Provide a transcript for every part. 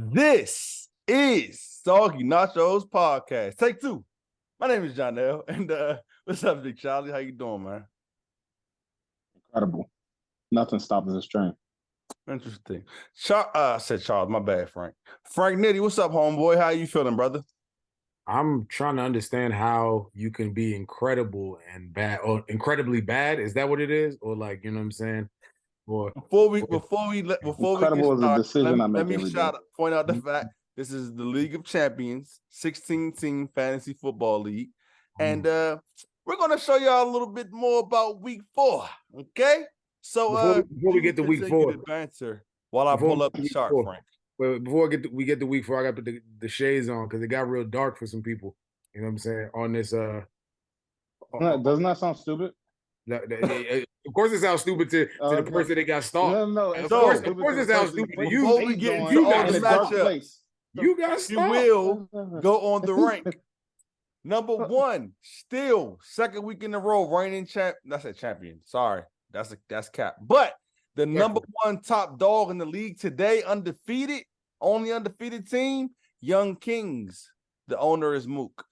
This is Soggy Nachos Podcast. Take two. My name is Jonell, and what's up, Big Charlie? How you doing, man? Incredible. Nothing stopping this train. Interesting. I said Charles, my bad, Frank. Frank Nitty, what's up, homeboy? How you feeling, brother? I'm trying to understand how you can be incredible and bad, or incredibly bad. Is that what it is? Or like, you know what I'm saying? Or Before we get Incredible is a started, decision I make let me every day. point out the fact this is the League of Champions, 16-team fantasy football league, and we're gonna show y'all a little bit more about week 4. Okay, so before we get to week 4, banter while I pull up the chart, Frank. But before we get to week 4, I got to put the shades on because it got real dark for some people. You know what I'm saying? On this, doesn't that sound stupid? Of course, it sounds stupid to the person that got stalked. No. Of course, it sounds stupid to you. Before we get into all the matchups, you got stalked. You will go on the rank. Number 1, still second week in a row, reigning champ. That's a champion. Sorry, that's cap. But the number 1 top dog in the league today, undefeated, only undefeated team, Young Kings. The owner is Mook.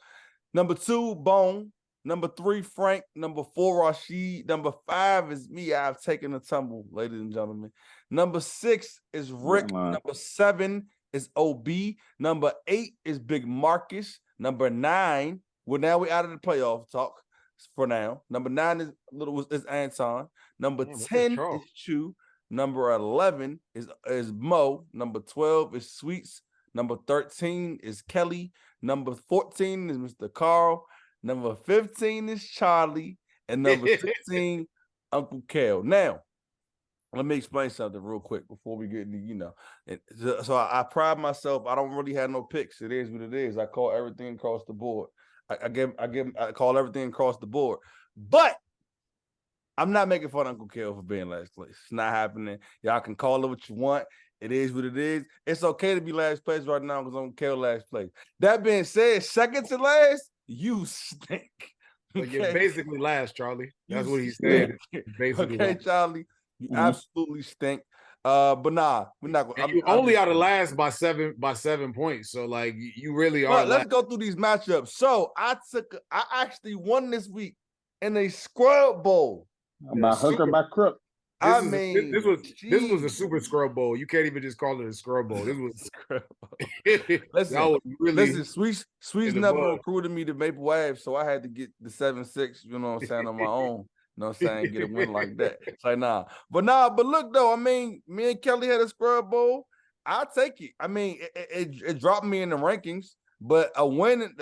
Number 2, Bone. Number 3, Frank. Number 4, Rashid. Number 5 is me. I've taken a tumble, ladies and gentlemen. Number 6 is Rick. Number 7 is OB. Number 8 is Big Marcus. Number 9, well, now we're out of the playoff talk for now. Number 9 is Anton. Number 10 is Chu. Number 11 is Mo. Number 12 is Sweets. Number 13 is Kelly. Number 14 is Mr. Carl. Number 15 is Charlie. And number 16, Uncle Kel. Now, let me explain something real quick before we get into, So I pride myself. I don't really have no picks. It is what it is. I call everything across the board. I call everything across the board. But I'm not making fun of Uncle Kel for being last place. It's not happening. Y'all can call it what you want. It is what it is. It's okay to be last place right now because Uncle Kel last place. That being said, second to last, you stink. Okay? You're basically last, Charlie. That's what he said. Okay, Charlie, you absolutely stink. But nah, we're not going. You're only out of last by 7 points. So like, you really are. Let's go through these matchups. So I actually won this week in a scrub bowl. By hook or by crook. This was a super scrub bowl. You can't even just call it a scrub bowl. This was a scrub bowl. Listen, Sweets never recruited me to Maple Wave, so I had to get the 7-6, you know what I'm saying, on my own. You know what I'm saying? Get a win like that. It's like, nah. But look, though, I mean, me and Kelly had a scrub bowl. I'll take it. I mean, it dropped me in the rankings, but a win,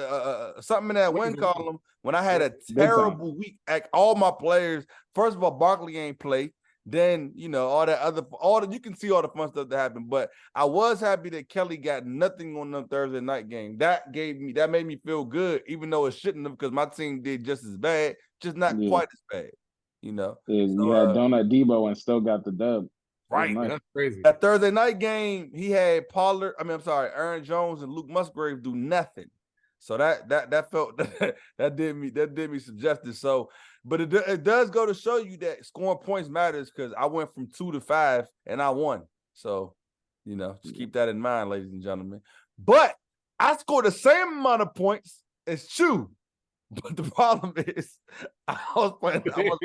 something in that win column, when I had a terrible week, all my players, first of all, Barkley ain't play. Then, you can see all the fun stuff that happened. But I was happy that Kelly got nothing on the Thursday night game. That made me feel good, even though it shouldn't have, because my team did just as bad, just not quite as bad. You had Donut Debo and still got the dub. Right. Nice. That's crazy. That Thursday night game, he had Aaron Jones and Luke Musgrave do nothing. So that felt that did me some justice. So, but it does go to show you that scoring points matters, because I went from 2 to 5 and I won. So, just keep that in mind, ladies and gentlemen. But I scored the same amount of points as Chu. But the problem is, I was playing.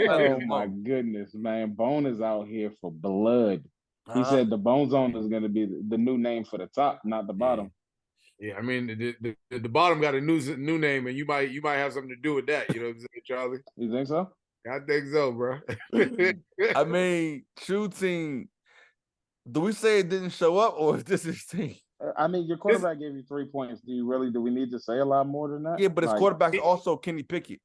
Oh my goodness, man! Bone is out here for blood. He said the Bone Zone is going to be the new name for the top, not the bottom. Yeah, I mean the bottom got a new name, and you might have something to do with that. You know what I'm saying, Charlie? You think so? I think so, bro. I mean, True Team. Do we say it didn't show up, or is this his team? I mean, your quarterback gave you 3 points. Do we need to say a lot more than that? Yeah, but his quarterback's also Kenny Pickett.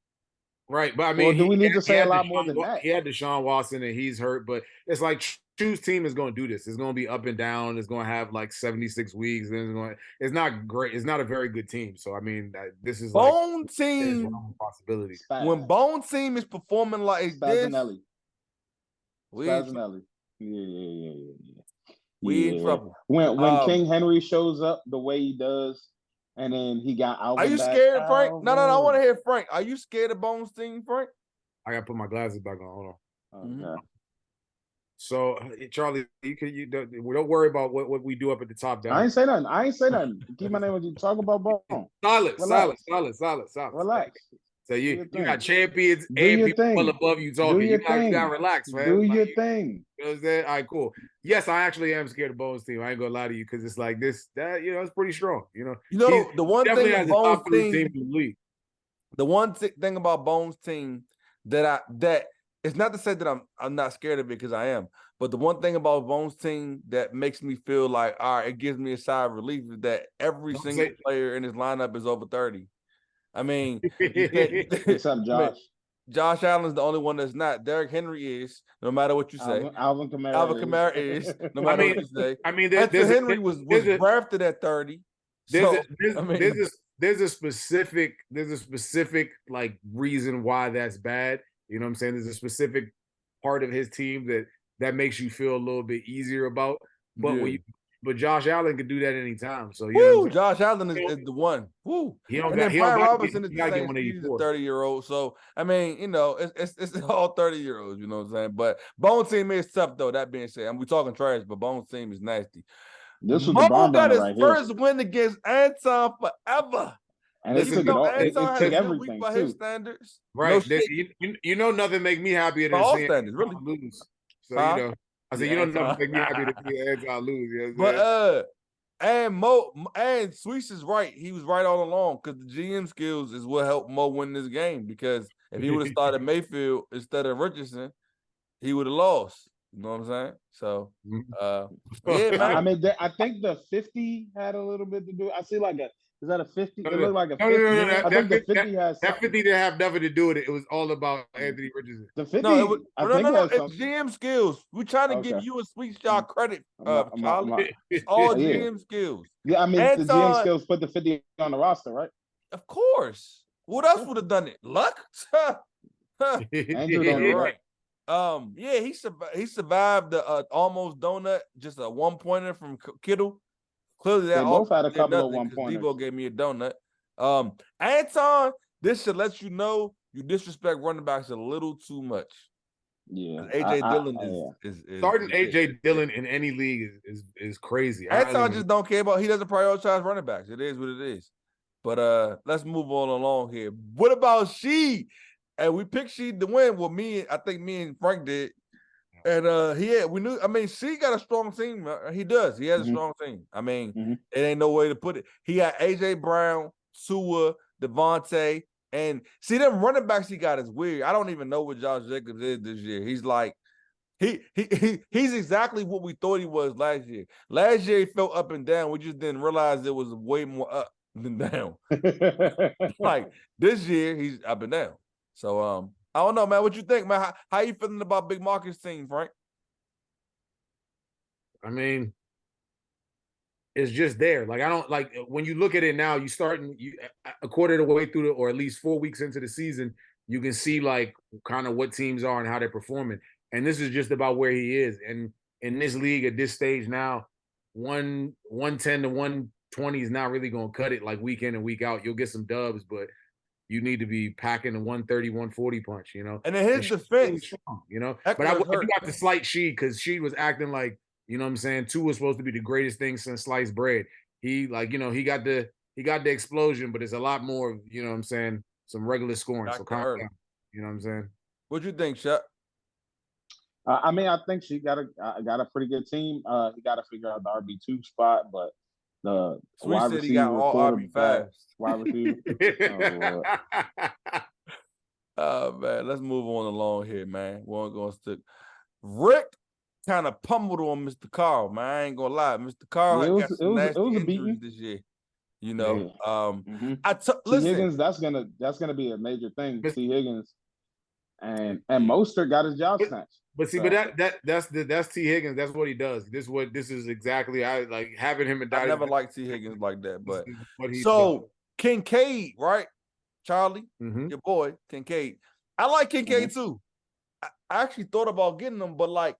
Right, but I mean, do we need to say a lot more than that? He had Deshaun Watson, and he's hurt, but it's like Chu's team is going to do this. It's going to be up and down. It's going to have like 76 weeks. Then it's not great. It's not a very good team. So I mean, this is Bone team possibility. When Bone team is performing like Spazinelli. this, Spazinelli. Yeah. We in trouble. When King Henry shows up the way he does, and then he got Alvin. Are you scared, Frank? No. I want to hear Frank. Are you scared of Bone's team, Frank? I gotta put my glasses back on. Hold on. Okay. So Charlie, you don't worry about what we do up at the top down. I ain't say nothing. Keep my name with you. Talk about Bone. Solid. Relax. So you got champions Do and your people thing. well above you talking. You gotta relax, man. Do your thing. You know what I'm saying? All right, cool. Yes, I actually am scared of Bones team. I ain't gonna lie to you because it's like this, that it's pretty strong. The one definitely thing has Bones a top 3 team, team in the league. the one thing about Bones team that it's not to say that I'm not scared of it because I am, but the one thing about Bones team that makes me feel like, all right, it gives me a sigh of relief is that every single player in his lineup is over 30. I mean, except Josh. Josh Allen's the only one that's not. Derrick Henry is, no matter what you say. Alvin Kamara is, no matter what you say. I mean, Henry was drafted at 30. There's a specific like reason why that's bad. You know what I'm saying? There's a specific part of his team that makes you feel a little bit easier about. But Josh Allen could do that anytime. So Josh Allen is the one. Woo. Brian Robinson is the same speed as a 30-year-old. So I mean, it's all 30-year-olds. You know what I'm saying? But Bones team is tough though. That being said, we talking trash, but Bones team is nasty. This was the bomb got his right first here. win against Anton forever. And it took everything by too. his standards. Right. Nothing make me happier than seeing standards, really. lose. So I said, nothing make me happy to see Anton lose. You know but and Sweets is right. He was right all along because the GM skills is what helped Mo win this game. Because if he would have started Mayfield instead of Richardson, he would have lost. You know what I'm saying? So, yeah, man. I mean, I think the 50 had a little bit to do. I see is that a 50? It looked like a 50. No. I think the 50 has that 50 didn't have nothing to do with it. It was all about Anthony Richardson. The 50. No, it's GM skills. We're trying to give you and Sweet y'all credit, Charlie. It's all GM skills. Yeah, I mean, the GM skills put the 50 on the roster, right? Of course. What else would have done it? Luck? Andrew done right. He survived the almost donut, just a 1-pointer from Kittle. Clearly, they both had a couple of 1-pointers. Debo gave me a donut. Anton, this should let you know you disrespect running backs a little too much. Yeah, AJ Dillon is starting AJ Dillon in any league is crazy. Anton just don't care about. He doesn't prioritize running backs. It is what it is. But let's move on along here. What about Sheed? And we picked Sheed to win. Well, I think me and Frank did. And she got a strong team. He does. He has a strong team. I mean, it ain't no way to put it. He got AJ Brown, Tua, Devontae, and see them running backs he got is weird. I don't even know what Josh Jacobs is this year. He's like, he's exactly what we thought he was last year. Last year he felt up and down. We just didn't realize it was way more up than down. Like this year, he's up and down. So I don't know, man. What you think, man? How you feeling about Big Marcus' team, Frank? I mean, it's just there. Like I don't like when you look at it now. You a quarter of the way through or at least 4 weeks into the season, you can see like kind of what teams are and how they're performing. And this is just about where he is. And in this league at this stage now, 110 to 120 is not really going to cut it like week in and week out. You'll get some dubs, but you need to be packing a 130, 140 punch, And in his defense, But I got the slight Sheed because Sheed was acting like, you know what I'm saying, Tua was supposed to be the greatest thing since sliced bread. He he got the explosion, but it's a lot more, you know what I'm saying, some regular scoring. So calm down. You know what I'm saying? What you think, Shep? I mean, I think she got a pretty good team. He got to figure out the RB2 spot, but the wide receiver, he got all RB5. Wide receiver. Oh man, let's move on along here, man. We're gonna stick. Rick kind of pummeled on Mr. Carl, man. I ain't gonna lie, Mr. Carl got some nasty injuries this year. Listen, Higgins, that's gonna be a major thing. T. Higgins and Mostert got his job snatched. But see, that's T. Higgins. That's what he does. This is exactly I like having him and I never liked T. Higgins like that. But so Kincaid, right? Charlie, your boy Kincaid. I like Kincaid too. I actually thought about getting him, but like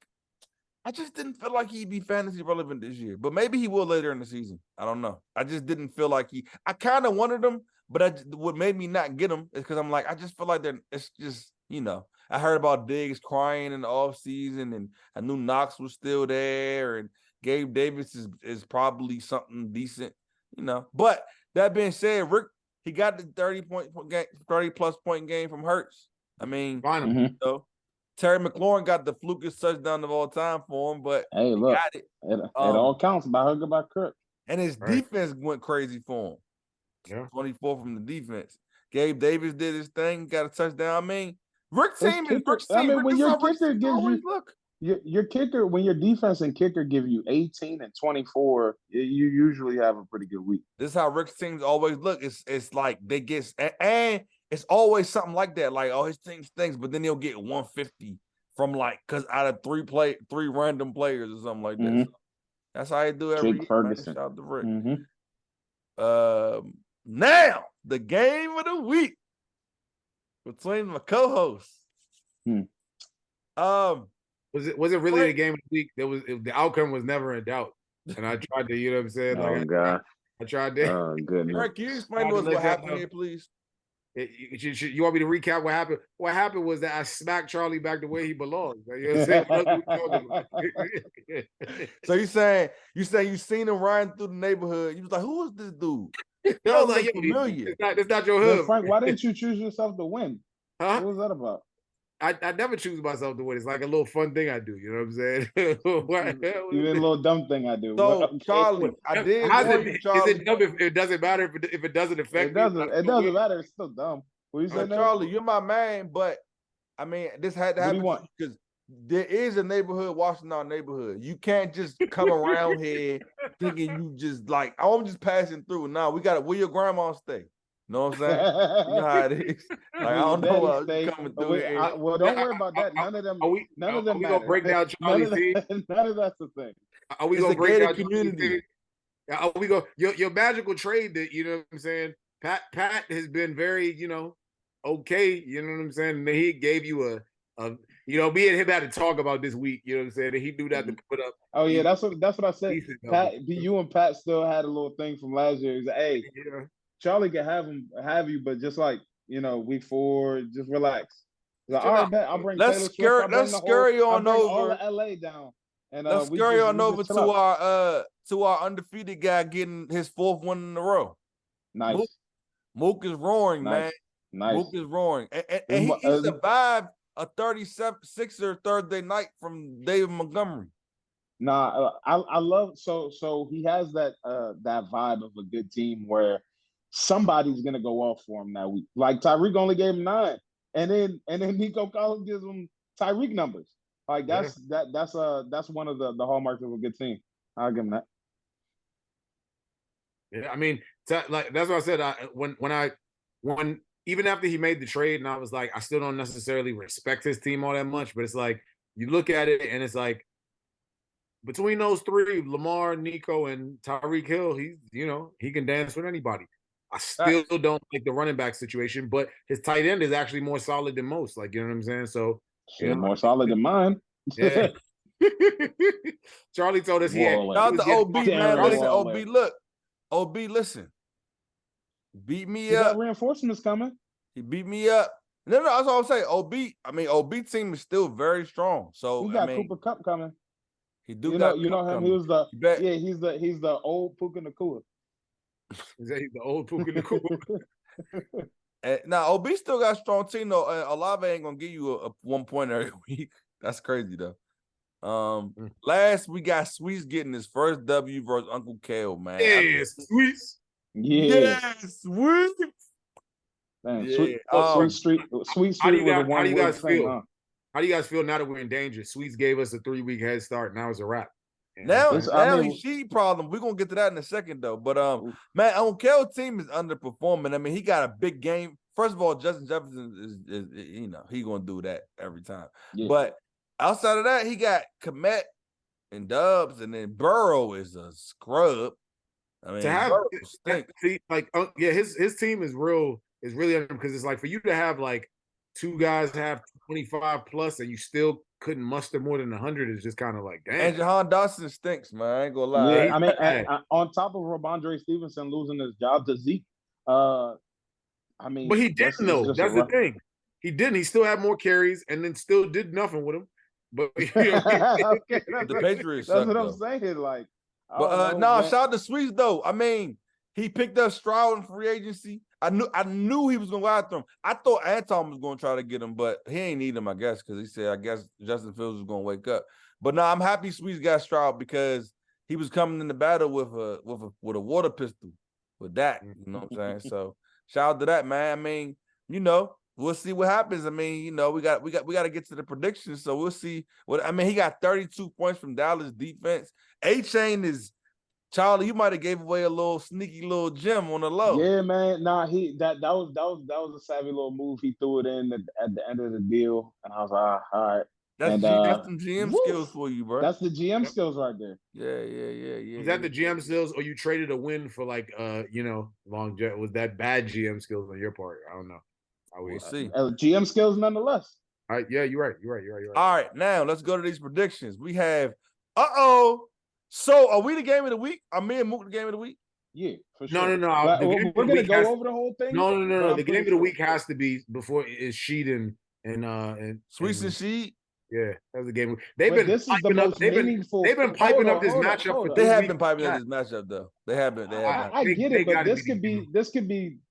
I just didn't feel like he'd be fantasy relevant this year. But maybe he will later in the season. I don't know. I just didn't feel like I kind of wanted him, but what made me not get him is because I'm like, I just feel like it's just, I heard about Diggs crying in the offseason, and I knew Knox was still there, and Gabe Davis is probably something decent, you know. But that being said, Rick, he got the 30+ point game from Hurts. I mean, you know, Terry McLaurin got the flukiest touchdown of all time for him, but hey, he look, got it. it all counts by Hooker by Kirk. And his defense went crazy for him. Yeah. 24 from the defense. Gabe Davis did his thing, got a touchdown. I mean, Rick's team is Rick's team. I mean, when your kicker gives you look. Your kicker, when your defense and kicker give you 18 and 24, you usually have a pretty good week. This is how Rick's teams always look. It's like they get, and it's always something like that. Like, oh, his team stinks, but then he'll get 150 from like, because out of three random players or something like that. So that's how he do every year. Ferguson. Shout out to Rick. Now the game of the week between my co-hosts. Was it really the game of the week? The outcome was never in doubt, and I tried to, you know what I'm saying? Oh, God. I tried to. Oh, goodness. Rick, can you explain to us what happened here, please? You want me to recap what happened? What happened was that I smacked Charlie back the way he belongs. You know what I'm saying? So you saying you seen him riding through the neighborhood? You was like, who is this dude? I was like, familiar. It's not your hood. Frank, why didn't you choose yourself to win? Huh? What was that about? I never choose myself to win. It's like a little fun thing I do. You know what I'm saying? Even a little dumb thing I do. So, Charlie, I did. Is it dumb if it doesn't matter if it doesn't affect me? It doesn't matter. It's still dumb. What you say, Charlie, you're my man, but I mean, this had to happen because there is a neighborhood watching our neighborhood. You can't just come around here thinking you just like, I'm just passing through. Now we got where your grandma stay. You know what I'm saying? You know how it is. Like, I don't know what coming through here. Well, don't worry about that. None of them. None of them. Are we gonna break down Charlie's team? None of that's the thing. Are we gonna break down community? Are we go your magical trade that, you know what I'm saying? Pat has been very, you know, okay. You know what I'm saying? And he gave you a you know, me and him had to talk about this week. You know what I'm saying? And he knew that to put up. Oh yeah, that's what I said. Pat, you and Pat still had a little thing from last year. He's like, hey. Yeah. Charlie can have you, but just like, you know, week 4, just relax. Like, all right, man, I'll bring let's scurry on over all of LA down. And let's scurry on over to our undefeated guy getting his 4th one in a row. Nice. Mook is roaring, man. Nice. Mook is roaring. And he survived a 36er Thursday night from David Montgomery. Nah, I love so he has that vibe of a good team where somebody's gonna go off for him that week. Like Tyreek only gave him 9, and then Nico Collins gives him Tyreek numbers. Like that's one of the hallmarks of a good team. I'll give him that. Yeah, I mean, like that's what I said. When even after he made the trade, and I was like, I still don't necessarily respect his team all that much, but it's like you look at it and it's like between those 3, Lamar, Nico, and Tyreek Hill, he can dance with anybody. I still don't like the running back situation, but his tight end is actually more solid than most. Like, you know what I'm saying? So, more solid than mine. Yeah. Charlie told us he had. Shout out to OB, man. Listen, OB, look. OB, listen. Beat me up. Got reinforcements coming. He beat me up. No, that's all I'm saying. OB team is still very strong. So we got Cooper Kupp coming. He do you got know him. Coming. He's the old Puka Nacua. Is that the old Puka Nacua? Now OB still got a strong team though. Olave ain't gonna give you a 1 point every week. That's crazy though. Last we got Sweets getting his first W versus Uncle Kale, man. Yeah, Sweets. Yeah, Sweets. Man, Sweet Street. How do you guys feel? Huh? How do you guys feel now that we're in danger? Sweets gave us a 3-week head start. Now it's a wrap. Now he's sheet problem. We're gonna get to that in a second though. But man, Uncle Kale's team is underperforming. I mean, he got a big game. First of all, Justin Jefferson is he gonna do that every time. Yeah. But outside of that, he got Komet and Dubs, and then Burrow is a scrub. I mean, to have his team is really under, because it's like for you to have like 2 guys have 25 plus and you still couldn't muster more than 100 is just kind of like, damn. And Jahan Dotson stinks, man. I ain't gonna lie. Yeah, I mean, on top of Ramondre Stevenson losing his job to Zeke, I mean, but he didn't though. That's the thing. He didn't. He still had more carries and then still did nothing with him. But Okay, The Patriots that's suck, what I'm though. saying. Like, I But don't know, no, man. shout out to Sweets though. I mean, he picked up Stroud in free agency. I knew he was gonna go after him. I thought Anton was gonna try to get him, but he ain't need him, I guess, because he said I guess Justin Fields was gonna wake up. But no, I'm happy Sweets got Stroud because he was coming in the battle with a water pistol with that. You know what I'm saying? So shout out to that, man. I mean, you know, we'll see what happens. I mean, you know, we got to get to the predictions. So we'll see what I mean. He got 32 points from Dallas defense. A-Chain is Charlie. You might have gave away a little sneaky little gem on the low. Yeah, man. Nah, that was a savvy little move. He threw it in at the end of the deal, and I was like, all right. That's And some GM woof, skills for you, bro. that's the GM Yep. skills right there. Yeah. Was that the GM skills, or you traded a win for like long jet? Was that bad GM skills on your part? I don't know. We'll see. GM skills nonetheless. All right, yeah, you're right. All right, now let's go to these predictions. We have So are we the game of the week? Are me and Mook the game of the week? Yeah, for sure. No. But we're gonna go over the whole thing. No. The game of the week has to be before is Sheed and Sweets and Sheed. Yeah, that's the game. They've been piping up this matchup. They have been piping up this matchup though. They have been. I get it, but this could be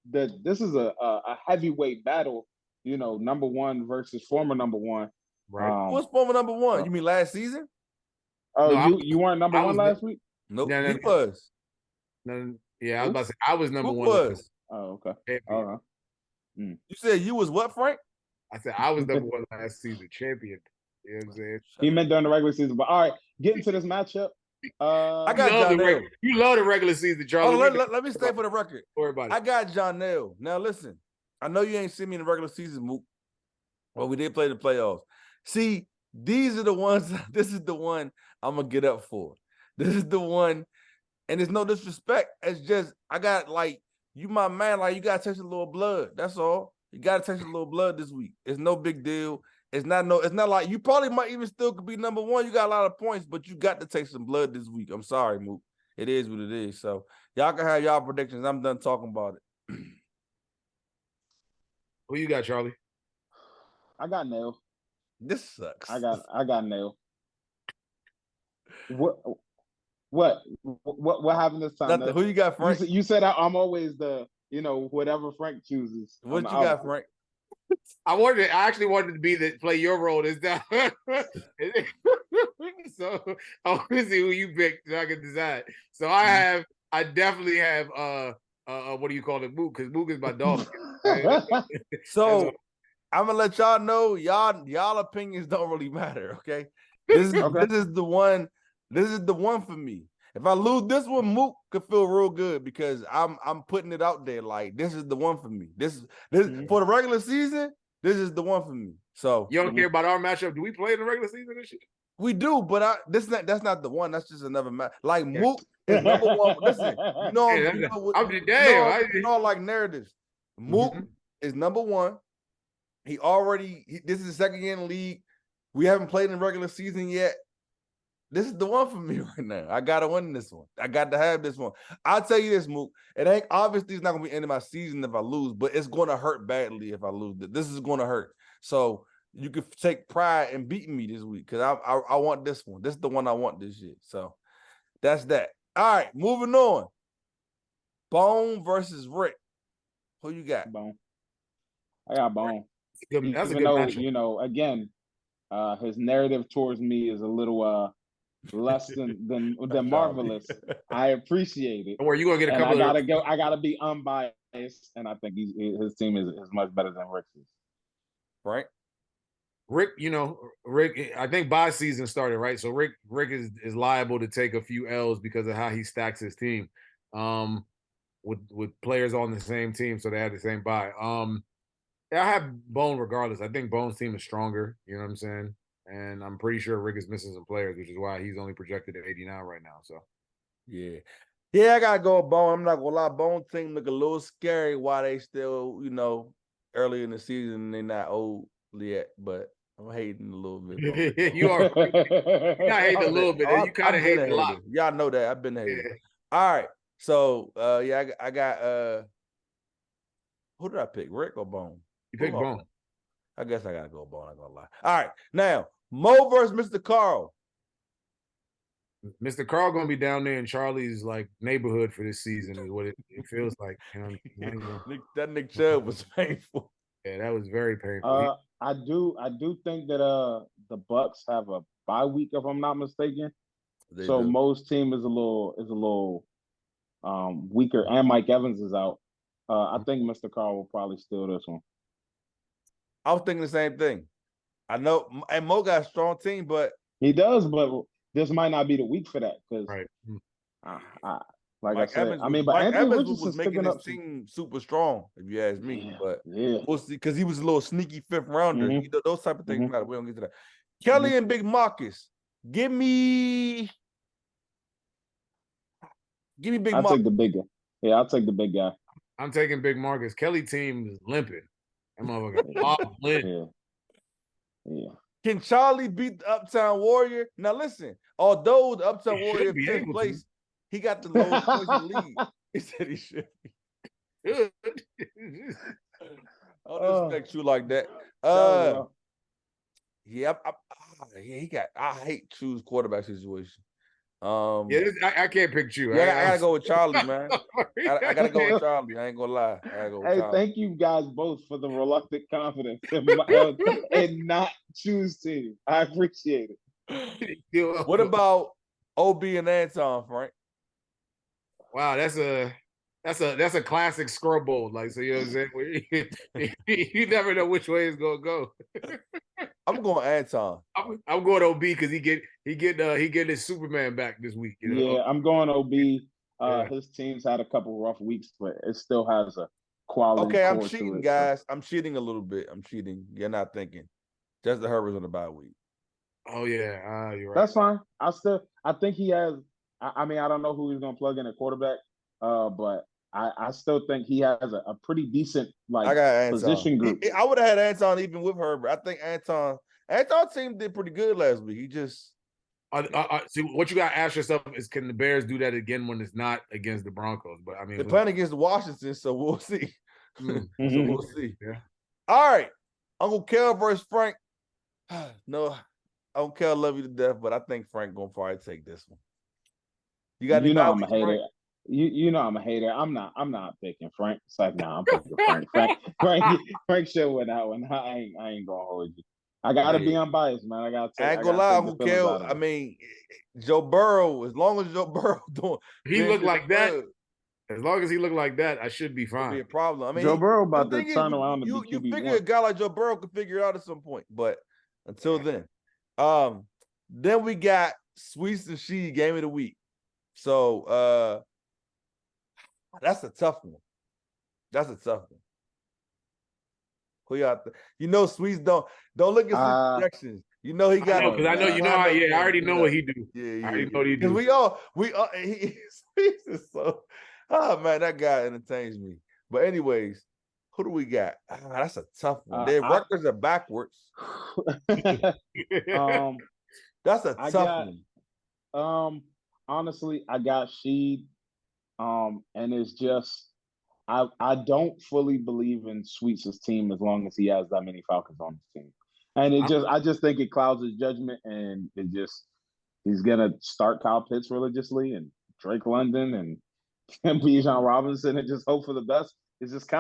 this is a heavyweight battle. You know, number one versus former number one. Right. What's former number one? You mean last season? Oh, no, you weren't number one last week? Nope. He was. No, yeah, I was about to say I was number one. Was. Oh, okay. All right. You said you was what, Frank? I said I was number one last season, champion. You know what I'm saying? He meant during the regular season. But all right, getting to this matchup. I got John L. You love the regular season, Charlie. Let me stay for the record. Don't worry about it. I got John L. Now listen, I know you ain't seen me in the regular season, Mook. Well, we did play the playoffs. See, these are the ones. This is the one I'm gonna get up for. This is the one, and it's no disrespect. It's just I got like you, my man. Like you gotta taste a little blood. That's all. You gotta taste a little blood this week. It's no big deal. It's not like you probably might even still could be number one. You got a lot of points, but you got to take some blood this week. I'm sorry, Mook. It is what it is. So y'all can have y'all predictions. I'm done talking about it. Who you got, Charlie? I got Nail. This sucks. I got Nail. What happened this time? Nothing. Who you got, Frank? You said I'm always the whatever Frank chooses. What you got, Frank? I actually wanted to be play your role this time. So I want to see who you pick so I can decide. So I definitely have what do you call it, Mook? Because Mook is my dog. So I'm gonna let y'all know y'all opinions don't really matter. Okay, this is the one. This is the one for me. If I lose this one, Mook could feel real good because I'm putting it out there like this is the one for me. This for the regular season. This is the one for me. So you don't care about our matchup. Do we play in the regular season this year? We do, but that's not the one. That's just another match. Like Mook is number one. Listen, you know, like narratives. Mook is number one. This is the second year in the league. We haven't played in the regular season yet. This is the one for me right now. I gotta win this one. I got to have this one. I'll tell you this, Mook. It ain't obviously it's not gonna be end of my season if I lose, but it's gonna hurt badly if I lose. This is gonna hurt. So you can take pride in beating me this week because I want this one. This is the one I want this year. So that's that. All right, moving on. Bone versus Rick. Who you got? Bone. I got Bone. That's a good matchup. You know, again, his narrative towards me is a little less than marvelous. I appreciate it. Or you gonna get a couple? I gotta be unbiased, and I think his team is much better than Rick's. Right. Rick, I think bye season started, right? So Rick is liable to take a few L's because of how he stacks his team. With players on the same team, so they had the same bye. I have Bone regardless. I think Bone's team is stronger, you know what I'm saying? And I'm pretty sure Rick is missing some players, which is why he's only projected at 89 right now. So yeah, I gotta go with Bone. I'm not gonna lie, Bone team look a little scary while they still, early in the season, they're not old yet, but I'm hating a little bit. You are not hating a little bit. You kind of hate a lot. Y'all know that. I've been hating. Yeah. All right. So I got who did I pick? Rick or Bone? You picked Bone. I guess I gotta go ball. I'm not gonna lie. All right, now Mo versus Mr. Carl. Mr. Carl gonna be down there in Charlie's like neighborhood for this season is what it feels like. You know, That Nick Chubb was painful. Yeah, that was very painful. I do think that the Bucks have a bye week if I'm not mistaken. So Mo's team is a little weaker, and Mike Evans is out. I think Mr. Carl will probably steal this one. I was thinking the same thing. I know, and Mo got a strong team, but he does. But this might not be the week for that because, right. Like Mike I said, Evans, I mean, but Mike Anthony Evans Richardson was making his up team super strong, if you ask me. But yeah, we'll see, because he was a little sneaky fifth rounder. Mm-hmm. You know, those type of things matter. We don't get to that. Kelly and Big Marcus, give me Big Marcus. I'll take the big guy. Yeah, I'll take the big guy. I'm taking Big Marcus. Kelly team is limping. That motherfucker. Yeah. Can Charlie beat the Uptown Warrior? Now listen, although the Uptown Warrior in fifth place, he got the lowest points in the league. He said he should be. Good. I don't expect you like that. Yeah, he got. I hate Chu's quarterback situation. I can't pick you. Yeah, I gotta go with Charlie, man. I gotta go with Charlie. I ain't gonna lie. I gotta go with Charlie. Thank you guys both for the reluctant confidence and not choose team. I appreciate it. What about OB and Anton, Frank? Wow, that's a classic scrubble. Like, so you know what I'm saying? You never know which way it's gonna go. I'm going Anton. I'm going OB because he get his Superman back this week. You know? Yeah, I'm going OB. His team's had a couple rough weeks, but it still has a quality. Okay, I'm cheating, guys. I'm cheating a little bit. I'm cheating. You're not thinking. Justin Herbert's on the bye week. Oh yeah, you're right. That's fine. I think he has. I mean, I don't know who he's going to plug in at quarterback, but I still think he has a pretty decent position group. I would have had Anton even with Herbert. I think Anton's team did pretty good last week. He just see what you got to ask yourself is, can the Bears do that again when it's not against the Broncos? But I mean, they're playing against Washington, so we'll see. So we'll see. Yeah. All right, Uncle Kel versus Frank. No, Uncle Kel love you to death, but I think Frank gonna probably take this one. You got I'm a hater. Frank? You know I'm a hater. I'm not picking Frank. It's like, I'm picking Frank. Frank should win that one. I ain't gonna hold you. I gotta be unbiased, man. I ain't gonna lie, Uncle Kel. I mean, Joe Burrow. As long as Joe Burrow he looked like that. As long as he looked like that, I should be fine. Be a problem. I mean, Joe Burrow about to turn around and be QB1. You figure a guy like Joe Burrow could figure it out at some point, but until then, then we got Sweets and She game of the week. So that's a tough one. Who y'all Sweets don't look at his projections. You know he got. Because I know you know. I already know what he do. Yeah. I already know what he do. Sweets is so. Oh man, that guy entertains me. But anyways, who do we got? That's a tough one. Their records are backwards. That's a tough one. Honestly, I got Sheed. And it's just I don't fully believe in Sweets' team as long as he has that many Falcons on his team. And I just think it clouds his judgment, and he's gonna start Kyle Pitts religiously and Drake London and Bijan Robinson and just hope for the best. It's just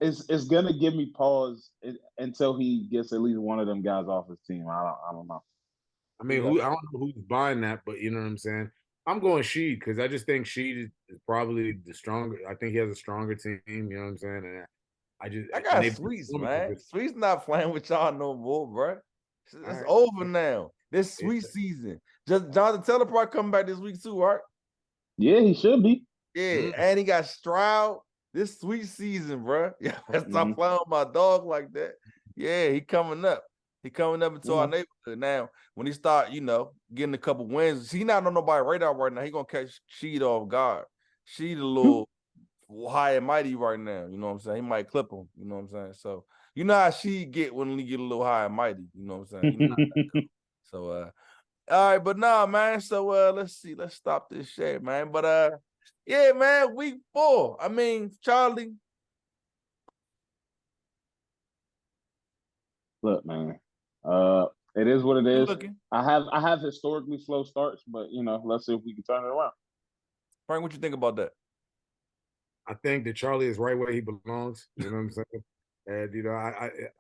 it's gonna give me pause until he gets at least one of them guys off his team. I don't know. I mean, I don't know who's buying that, but you know what I'm saying. I'm going Sheed because I just think Sheed is probably the stronger. I think he has a stronger team. You know what I'm saying? And I got Sweets, man. Sweets not playing with y'all no more, bro. It's over now. This Sweet season. Just Jonathan Taylor probably coming back this week too, right? Yeah, he should be. Yeah, and he got Stroud. This Sweet season, bro. Yeah, let's stop playing with my dog like that. Yeah, he coming up. He coming up into our neighborhood now. When he start, getting a couple wins, he not on nobody's radar right now. He gonna catch Sheed off guard. Sheed a little high and mighty right now. You know what I'm saying? He might clip him. You know what I'm saying? So you know how Sheed get when he get a little high and mighty. You know what I'm saying? So all right, but nah, man. So let's see. Let's stop this shit, man. But yeah, man. Week 4. I mean, Charlie. Look, man. It is what it Good is. looking. I have historically slow starts, but let's see if we can turn it around. Frank, what you think about that? I think that Charlie is right where he belongs. You know what I'm saying? And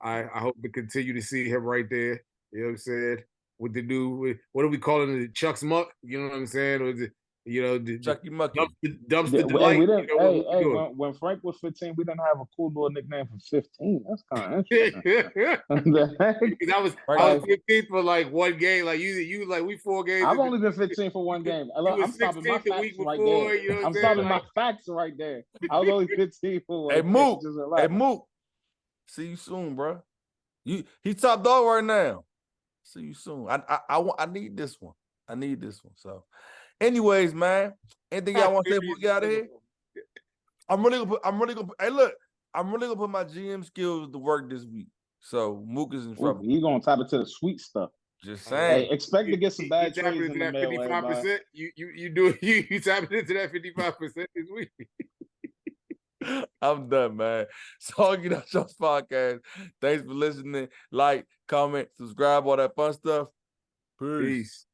I hope to continue to see him right there. You know what I'm saying? With the new, what are we calling it? Chuck's Muck. You know what I'm saying? Or the Chucky Mucky. Yeah, dumpster hey, delight. we didn't. What Hey, we hey, doing? when Frank was 15, we didn't have a cool little nickname for 15. That's kind of interesting. The heck? Because I was Like, 15th for like one game. Like you like we 4 games. I've only been 15 for one game. You I'm was stopping my 16th the week facts right there. before. You know what I'm I'm saying? stopping my Like, facts right there. I was only 15 for one Hey, game. Mook. Just Hey, relax. Mook. See you soon, bro. He top dog right now. See you soon. I need this one. I need this one. So, anyways, man. Anything y'all want to say before we get out of here? I'm really gonna hey, look, I'm really gonna put my GM skills to work this week. So Mook is in Ooh, trouble. he gonna tap into the sweet stuff. Just Hey, saying. expect to get some bad tapping trades into in the that mail, 55%. everybody. You tapping into that 55% this week. I'm done, man. So Get Out Show's podcast. Thanks for listening. Like, comment, subscribe, all that fun stuff. Peace. Peace.